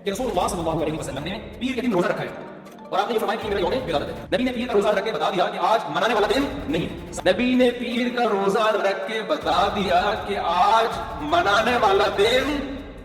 کہ رسول اللہ صلی اللہ علیہ وسلم نے پیر کے دن روزہ رکھا ہے اور آپ نے یہ فرمایا کہ میرے یوم ولادت ہے. نبی نے پیر کا روزہ رکھ کے بتا دیا کہ آج منانے والا دن نہیں ہے. نبی نے پیر کا روزہ رکھ کے بتا دیا کہ آج منانے والا دن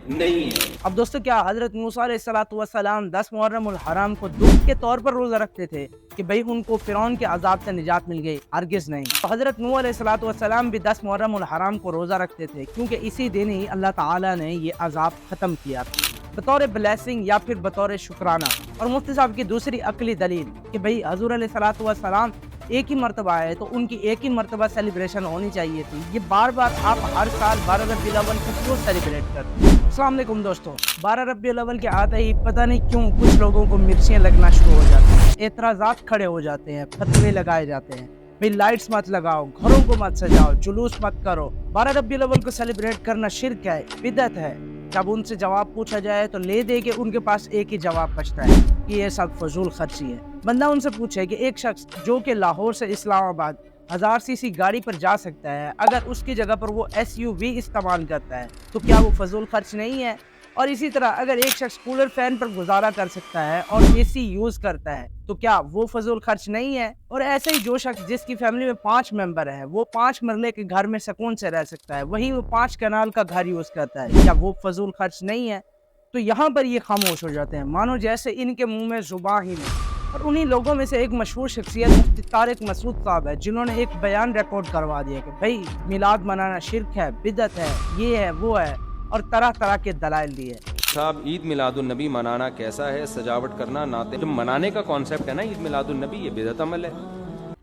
نہیں ہے. اب دوستو، کیا حضرت موسیٰ علیہ السلام 10 محرم الحرام کو دودھ کے طور پر روزہ رکھتے تھے کہ بھئی ان کو فرعون کے عذاب سے نجات مل گئی؟ ہرگز نہیں. حضرت نوح علیہ السلام بھی 10 محرم الحرام کو روزہ رکھتے تھے کیونکہ اسی دن ہی اللہ تعالیٰ نے یہ عذاب ختم کیا تھا، بطور بلیسنگ یا پھر بطور شکرانہ. اور مفتی صاحب کی دوسری عقلی دلیل کہ بھئی حضور علیہ السلام ایک ہی مرتبہ آئے تو ان کی ایک ہی مرتبہ سیلیبریشن ہونی چاہیے تھی. یہ بار بار آپ ہر سال 12 ربیع الاول کو کیوں سیلیبریٹ کرتے ہیں؟ السلام علیکم دوستو. 12 ربیع الاول کے آتے ہی پتہ نہیں کیوں کچھ لوگوں کو مرچیں لگنا شروع ہو جاتی ہیں، اعتراضات کھڑے ہو جاتے ہیں، فتوے لگائے جاتے ہیں. بھئی لائٹس مت لگاؤ، گھروں کو مت سجاؤ، جلوس مت کرو. 12 ربیع الاول کو سیلیبریٹ کرنا شرک ہے، بدعت ہے. جب ان سے جواب پوچھا جائے تو لے دے کے ان کے پاس ایک ہی جواب بچتا ہے کہ یہ سب فضول خرچی ہے. بندہ ان سے پوچھے کہ ایک شخص جو کہ لاہور سے اسلام آباد 1000 سی سی گاڑی پر جا سکتا ہے، اگر اس کی جگہ پر وہ SUV استعمال کرتا ہے تو کیا وہ فضول خرچ نہیں ہے؟ اور اسی طرح اگر ایک شخص کولر فین پر گزارا کر سکتا ہے اور AC یوز کرتا ہے تو کیا وہ فضول خرچ نہیں ہے؟ اور ایسے ہی جو شخص جس کی فیملی میں 5 ممبر ہیں وہ 5 مرلے کے گھر میں سکون سے رہ سکتا ہے، وہیں وہ 5 کنال کا گھر یوز کرتا ہے، کیا وہ فضول خرچ نہیں ہے؟ تو یہاں پر یہ خاموش ہو جاتے ہیں، مانو جیسے ان کے منہ میں زبان ہی نہیں. اور انہی لوگوں میں سے ایک مشہور شخصیت مفتی طارق مسعود صاحب ہے جنہوں نے ایک بیان ریکارڈ کروا دیا کہ بھئی میلاد منانا شرک ہے، بدعت ہے، یہ ہے وہ ہے، اور طرح طرح کے دلائل دیے. صاحب عید میلاد النبی منانا کیسا ہے؟ سجاوٹ کرنا، نعتیں جو منانے کا کانسیپٹ ہے نا عید میلاد النبی، یہ بدعت عمل ہے.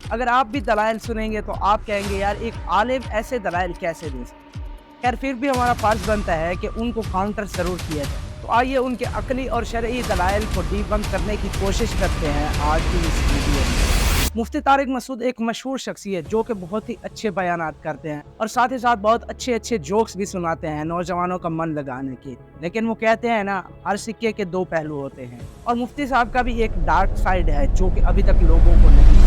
اگر آپ بھی دلائل سنیں گے تو آپ کہیں گے یار ایک عالم ایسے دلائل کیسے دے سکتے؟ خیر پھر بھی ہمارا فرض بنتا ہے کہ ان کو کاؤنٹر ضرور کیا جائے. تو آئیے ان کے عقلی اور شرعی دلائل کو ڈی بنک کرنے کی کوشش کرتے ہیں آج کی اس ویڈیو میں. مفتی طارق مسعود ایک مشہور شخصیت جو کہ بہت ہی اچھے بیانات کرتے ہیں اور ساتھ ہی ساتھ بہت اچھے جوکس بھی سناتے ہیں نوجوانوں کا من لگانے کے. لیکن وہ کہتے ہیں نا، ہر سکے کے 2 پہلو ہوتے ہیں، اور مفتی صاحب کا بھی ایک ڈارک سائیڈ ہے جو کہ ابھی تک لوگوں کو نہیں.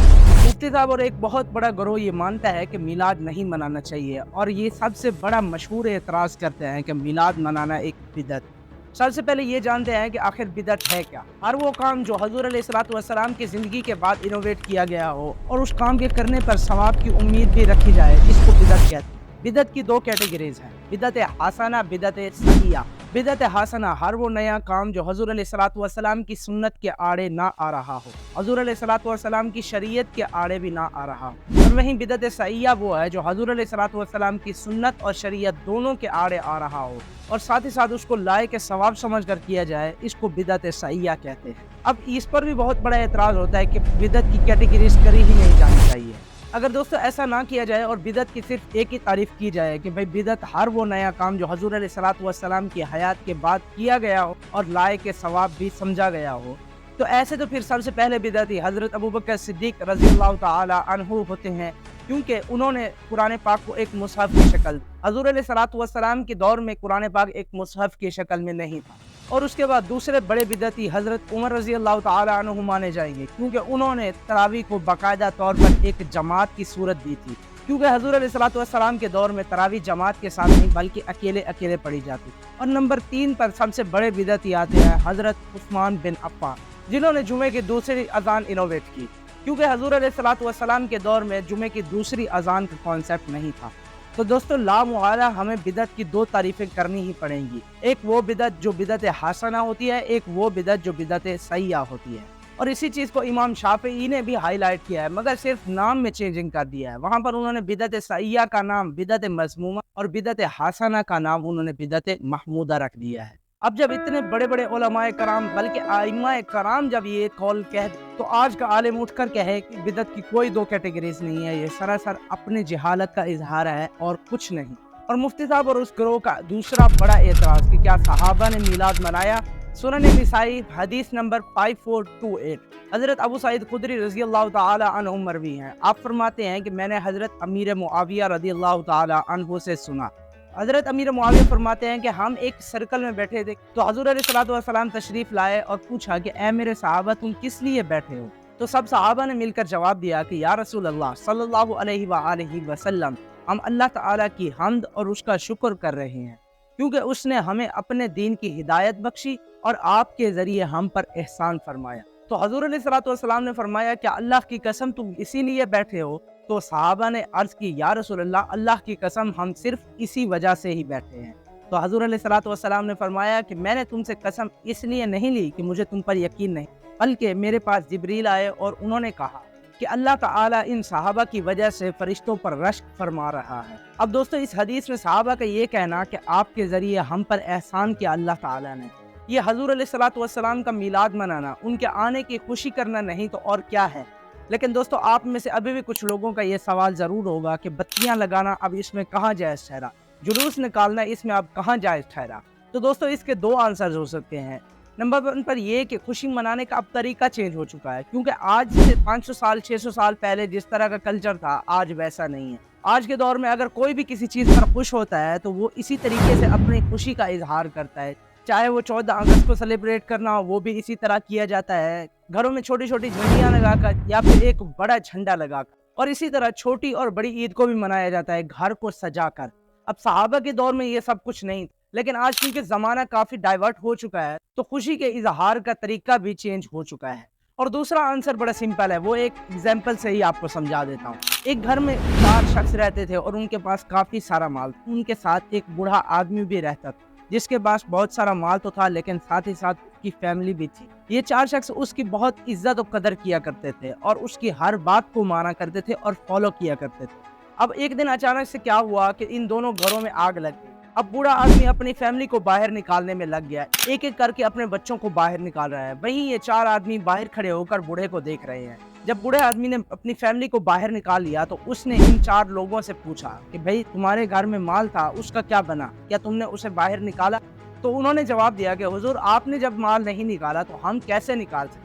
مفتی صاحب اور ایک بہت بڑا گروہ یہ مانتا ہے کہ میلاد نہیں منانا چاہیے، اور یہ سب سے بڑا مشہور اعتراض کرتے ہیں کہ میلاد منانا ایک بدعت. سب سے پہلے یہ جانتے ہیں کہ آخر بدعت ہے کیا. ہر وہ کام جو حضور علیہ السلام کی زندگی کے بعد انوویٹ کیا گیا ہو اور اس کام کے کرنے پر ثواب کی امید بھی رکھی جائے، اس کو بدعت کہتے ہیں. بدعت کی 2 کیٹیگریز ہیں، بدعت حسنہ، بدعت سیئہ. بدعت حسنہ ہر وہ نیا کام جو حضور علیہ السلام کی سنت کے آڑے نہ آ رہا ہو، حضور علیہ السلام کی شریعت کے آڑے بھی نہ آ رہا ہو. اور وہیں بدعت سیئہ وہ ہے جو حضور علیہ السلام کی سنت اور شریعت دونوں کے آڑے آ رہا ہو اور ساتھ ہی ساتھ اس کو لائق ثواب سمجھ کر کیا جائے، اس کو بدعت سیئہ کہتے ہیں. اب اس پر بھی بہت بڑا اعتراض ہوتا ہے کہ بدعت کی کیٹیگریز کری ہی نہیں جانی چاہیے. اگر دوستو ایسا نہ کیا جائے اور بدعت کی صرف ایک ہی تعریف کی جائے کہ بھئی بدعت ہر وہ نیا کام جو حضور علیہ السلام کی حیات کے بعد کیا گیا ہو اور لائق ثواب بھی سمجھا گیا ہو، تو ایسے تو پھر سب سے پہلے بدعتی حضرت ابوبکر صدیق رضی اللہ تعالی عنہ ہوتے ہیں، کیونکہ انہوں نے قرآن پاک کو ایک مصحف کی شکل. حضور علیہ السلام کے دور میں قرآن پاک ایک مصحف کی شکل میں نہیں تھا. اور اس کے بعد دوسرے بڑے بدعتی حضرت عمر رضی اللہ تعالی عنہ مانے جائیں گے، کیونکہ انہوں نے تراویح کو باقاعدہ طور پر ایک جماعت کی صورت دی تھی، کیونکہ حضور علیہ السلام کے دور میں تراویح جماعت کے ساتھ نہیں بلکہ اکیلے پڑھی جاتی. اور نمبر 3 پر سب سے بڑے بدعتی آتے ہیں حضرت عثمان بن عفان، جنہوں نے جمعے کی دوسری اذان انوویٹ کی، کیونکہ حضور علیہ السلام کے دور میں جمعے کی دوسری اذان کا کانسیپٹ نہیں تھا. تو دوستو لامحالہ ہمیں بدعت کی 2 تعریفیں کرنی ہی پڑیں گی، ایک وہ بدعت جو بدعت حسنہ ہوتی ہے، ایک وہ بدعت جو بدعت سیئہ ہوتی ہے. اور اسی چیز کو امام شافعی نے بھی ہائی لائٹ کیا ہے، مگر صرف نام میں چینجنگ کر دیا ہے. وہاں پر انہوں نے بدعت سیئہ کا نام بدعت مذمومہ اور بدعت حسنہ کا نام انہوں نے بدعت محمودہ رکھ دیا ہے. اب جب اتنے بڑے علماء کرام بلکہ ائمہ کرام جب یہ قول کہہ تو آج کا عالم اٹھ کر کہے کہ بدعت کی کوئی 2 کیٹیگریز نہیں ہے، یہ سراسر اپنے جہالت کا اظہار ہے اور کچھ نہیں. اور مفتی صاحب اور اس گروہ کا دوسرا بڑا اعتراض کہ کیا صحابہ نے میلاد منایا؟ سنن نسائی حدیث نمبر 5428 حضرت ابو سعید خدری رضی اللہ تعالی عنہ مروی ہیں. آپ فرماتے ہیں کہ میں نے حضرت امیر معاویہ رضی اللہ تعالی عنہ سے سنا. حضرت امیر معاویہ فرماتے ہیں کہ ہم ایک سرکل میں بیٹھے تھے تو حضور علیہ السلام تشریف لائے اور پوچھا کہ اے میرے صحابہ تم کس لیے بیٹھے ہو؟ تو سب صحابہ نے مل کر جواب دیا کہ یا رسول اللہ صلی اللہ علیہ وآلہ وسلم، ہم اللہ تعالیٰ کی حمد اور اس کا شکر کر رہے ہیں. کیونکہ اس نے ہمیں اپنے دین کی ہدایت بخشی اور آپ کے ذریعے ہم پر احسان فرمایا۔ تو حضور علیہ الصلوۃ والسلام نے فرمایا کہ اللہ کی قسم تم اسی لیے بیٹھے ہو؟ تو صحابہ نے عرض کی یا رسول اللہ کی قسم ہم صرف اسی وجہ سے ہی بیٹھے ہیں۔ تو حضور علیہ الصلوۃ والسلام نے فرمایا کہ میں نے تم سے قسم اس لیے نہیں لی کہ مجھے تم پر یقین نہیں، بلکہ میرے پاس جبریل آئے اور انہوں نے کہا کہ اللہ تعالیٰ ان صحابہ کی وجہ سے فرشتوں پر رشک فرما رہا ہے۔ اب دوستو اس حدیث میں صحابہ کا یہ کہنا کہ آپ کے ذریعے ہم پر احسان کیا اللہ تعالیٰ نے، یہ حضور علیہ الصلوۃ والسلام کا میلاد منانا، ان کے آنے کی خوشی کرنا نہیں تو اور کیا ہے۔ لیکن دوستو آپ میں سے ابھی بھی کچھ لوگوں کا یہ سوال ضرور ہوگا کہ بتیاں لگانا اب اس میں کہاں جائز ٹھہرا، جلوس نکالنا اس میں اب کہاں جائز ٹھہرا؟ تو دوستو اس کے دو آنسرز ہو سکتے ہیں۔ نمبر 1 پر یہ کہ خوشی منانے کا اب طریقہ چینج ہو چکا ہے، کیونکہ آج سے 500 سال 600 سال پہلے جس طرح کا کلچر تھا آج ویسا نہیں ہے۔ آج کے دور میں اگر کوئی بھی کسی چیز پر خوش ہوتا ہے تو وہ اسی طریقے سے اپنی خوشی کا اظہار کرتا ہے، چاہے وہ 14 اگست کو سیلیبریٹ کرنا ہو وہ بھی اسی طرح کیا جاتا ہے، گھروں میں چھوٹی چھوٹی جھنڈیاں لگا کر یا پھر ایک بڑا جھنڈا لگا کر، اور اسی طرح چھوٹی اور بڑی عید کو بھی منایا جاتا ہے گھر کو سجا کر۔ اب صحابہ کے دور میں یہ سب کچھ نہیں، لیکن آج کیونکہ زمانہ کافی ڈائیورٹ ہو چکا ہے تو خوشی کے اظہار کا طریقہ بھی چینج ہو چکا ہے۔ اور دوسرا آنسر بڑا سمپل ہے، وہ ایک ایگزامپل سے ہی آپ کو سمجھا دیتا ہوں۔ ایک گھر میں 4 شخص رہتے تھے اور ان کے پاس کافی سارا مال تھا، ان کے ساتھ ایک بوڑھا آدمی بھی رہتا تھا جس کے پاس بہت سارا مال تو تھا لیکن ساتھ ہی ساتھ اس کی فیملی بھی تھی۔ یہ 4 شخص اس کی بہت عزت و قدر کیا کرتے تھے اور اس کی ہر بات کو مانا کرتے تھے اور فالو کیا کرتے تھے۔ اب ایک دن اچانک سے کیا ہوا کہ ان دونوں گھروں میں آگ لگ گئی۔ اب بوڑھا آدمی اپنی فیملی کو باہر نکالنے میں لگ گیا، ایک ایک کر کے اپنے بچوں کو باہر نکال رہا ہے، وہیں یہ 4 آدمی باہر کھڑے ہو کر بوڑھے کو دیکھ رہے ہیں۔ جب بوڑھے آدمی نے اپنی فیملی کو باہر نکال لیا تو اس نے ان 4 لوگوں سے پوچھا کہ بھائی تمہارے گھر میں مال تھا اس کا کیا بنا، کیا تم نے اسے باہر نکالا؟ تو انہوں نے جواب دیا کہ حضور آپ نے جب مال نہیں نکالا تو ہم کیسے نکال سکتے؟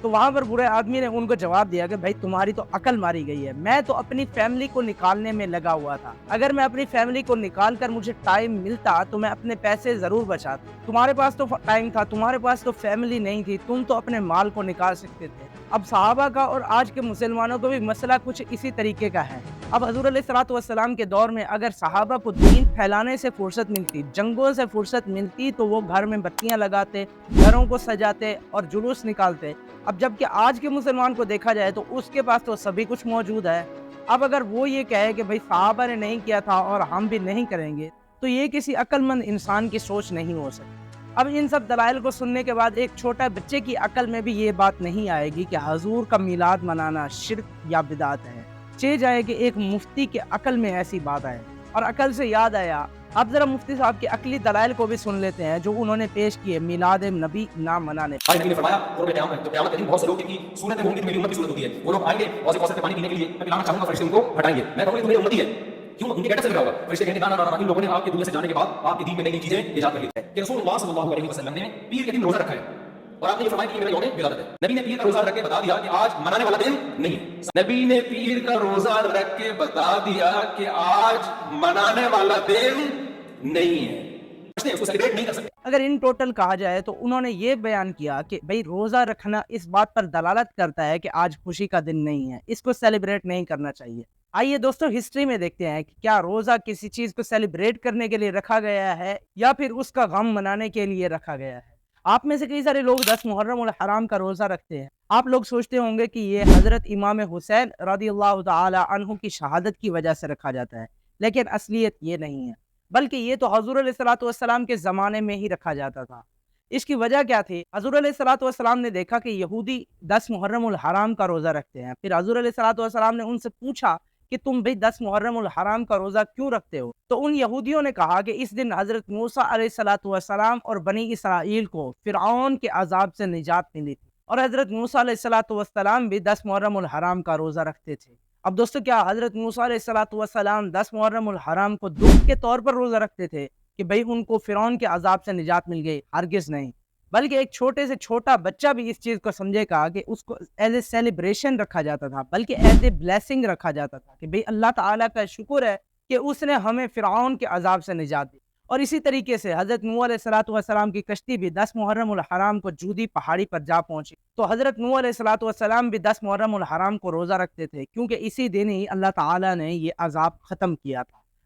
تو وہاں پر بوڑھے آدمی نے ان کو جواب دیا کہ بھائی تمہاری تو عقل ماری گئی ہے، میں تو اپنی فیملی کو نکالنے میں لگا ہوا تھا، اگر میں اپنی فیملی کو نکال کر مجھے ٹائم ملتا تو میں اپنے پیسے ضرور بچاتا، تمہارے پاس تو ٹائم تھا، تمہارے پاس تو فیملی نہیں تھی، تم تو اپنے مال کو نکال سکتے تھے۔ اب صحابہ کا اور آج کے مسلمانوں کو بھی مسئلہ کچھ اسی طریقے کا ہے۔ اب حضور علیہ الصلوۃ والسلام کے دور میں اگر صحابہ کو دین پھیلانے سے فرصت ملتی، جنگوں سے فرصت ملتی تو وہ گھر میں بتیاں لگاتے، گھروں کو سجاتے اور جلوس نکالتے۔ اب جب کہ آج کے مسلمان کو دیکھا جائے تو اس کے پاس تو سبھی کچھ موجود ہے۔ اب اگر وہ یہ کہے کہ بھائی صحابہ نے نہیں کیا تھا اور ہم بھی نہیں کریں گے تو یہ کسی عقل مند انسان کی سوچ نہیں ہو سکتی۔ اب ان سب دلائل کو سننے کے بعد ایک چھوٹا بچے کی عقل میں بھی یہ بات نہیں آئے گی کہ حضور کا میلاد منانا شرک یا بدعت ہے، چہ جائے کہ ایک مفتی کے عقل میں ایسی بات آئے۔ اور عقل سے یاد آیا، اب ذرا مفتی صاحب کے عقلی دلائل کو بھی سن لیتے ہیں جو انہوں نے پیش کیے میلاد نبی نہ منانے۔ آج نبی نے فرمایا قرب قیامت کے دن بہت سے لوگ جن کی صورتیں ہوں گی میری امت کی صورت ہوتی ہے، وہ لوگ آئیں گے اور کوثر پانی پینے کے لیے میں پلانا چاہوں گا، فرشتے ان کو ہٹائیں گے، میں کہوں گا تمہیں امتی ہے، کیوں ان کے کیسے لگا ہوگا؟ فرشتے کہیں گے نا نا نا، ان لوگوں نے آپ کے دنیا سے جانے کے بعد آپ کی دین میں نئی چیزیں ایجاد کر لی ہیں کہ رسول اللہ صلی اللہ علیہ وسلم نے پیر کے دن روزہ رکھا ہے اور آپ نے یہ فرمایا کہ یہ میرا یوم ولادت ہے۔ نبی نے پیر کا روزہ رکھ کے بتا دیا کہ آج منانے والا دن نہیں ہے۔ نبی نے پیر کا روزہ رکھ کے بتا دیا کہ آج منانے والا دن نہیں ہے، اس کو سیلیبریٹ نہیں کر سکتے۔ اگر ان ٹوٹل کہا جائے تو انہوں نے یہ بیان کیا کہ بھئی روزہ رکھنا اس بات پر دلالت کرتا ہے کہ آج خوشی کا دن نہیں ہے، اس کو سیلیبریٹ نہیں کرنا چاہیے۔ آئیے دوستو ہسٹری میں دیکھتے ہیں کہ کیا روزہ کسی چیز کو سیلیبریٹ کرنے کے لیے رکھا گیا ہے یا پھر اس کا غم منانے کے لیے رکھا گیا ہے۔ آپ میں سے کئی سارے لوگ 10 محرم الحرام کا روزہ رکھتے ہیں۔ آپ لوگ سوچتے ہوں گے کہ یہ حضرت امام حسین رضی اللہ تعالی عنہ کی شہادت کی وجہ سے رکھا جاتا ہے، لیکن اصلیت یہ نہیں ہے، بلکہ یہ تو حضور علیہ الصلوۃ والسلام کے زمانے میں ہی رکھا جاتا تھا۔ اس کی وجہ کیا تھی؟ حضور علیہ الصلوۃ والسلام نے دیکھا کہ یہودی 10 محرم الحرام کا روزہ رکھتے ہیں، پھر حضور علیہ الصلوۃ والسلام نے ان سے پوچھا کہ تم بھئی 10 محرم الحرام کا روزہ کیوں رکھتے ہو؟ تو ان یہودیوں نے کہا کہ اس دن حضرت موسیٰ علیہ الصلوۃ والسلام اور بنی اسرائیل کو فرعون کے عذاب سے نجات ملی تھی، اور حضرت موسیٰ علیہ الصلوۃ والسلام بھی 10 محرم الحرام کا روزہ رکھتے تھے۔ اب دوستو کیا حضرت موسیٰ علیہ الصلوۃ والسلام 10 محرم الحرام کو دکھ کے طور پر روزہ رکھتے تھے کہ بھئی ان کو فرعون کے عذاب سے نجات مل گئی؟ ہرگز نہیں، بلکہ ایک چھوٹے سے چھوٹا بچہ بھی اس چیز کو سمجھے گا کہ اس کو ایز اے سیلیبریشن رکھا جاتا تھا، بلکہ ایز اے بلیسنگ رکھا جاتا تھا کہ بھئی اللہ تعالیٰ کا شکر ہے کہ اس نے ہمیں فرعون کے عذاب سے نجات دی۔ اور اسی طریقے سے حضرت نوح علیہ الصلوۃ والسلام کی کشتی بھی 10 محرم الحرام کو جودی پہاڑی پر جا پہنچی، تو حضرت نوح علیہ الصلوۃ والسلام بھی 10 محرم الحرام کو روزہ رکھتے تھے، کیونکہ اسی دن ہی اللہ تعالیٰ نے یہ عذاب ختم کیا تھا۔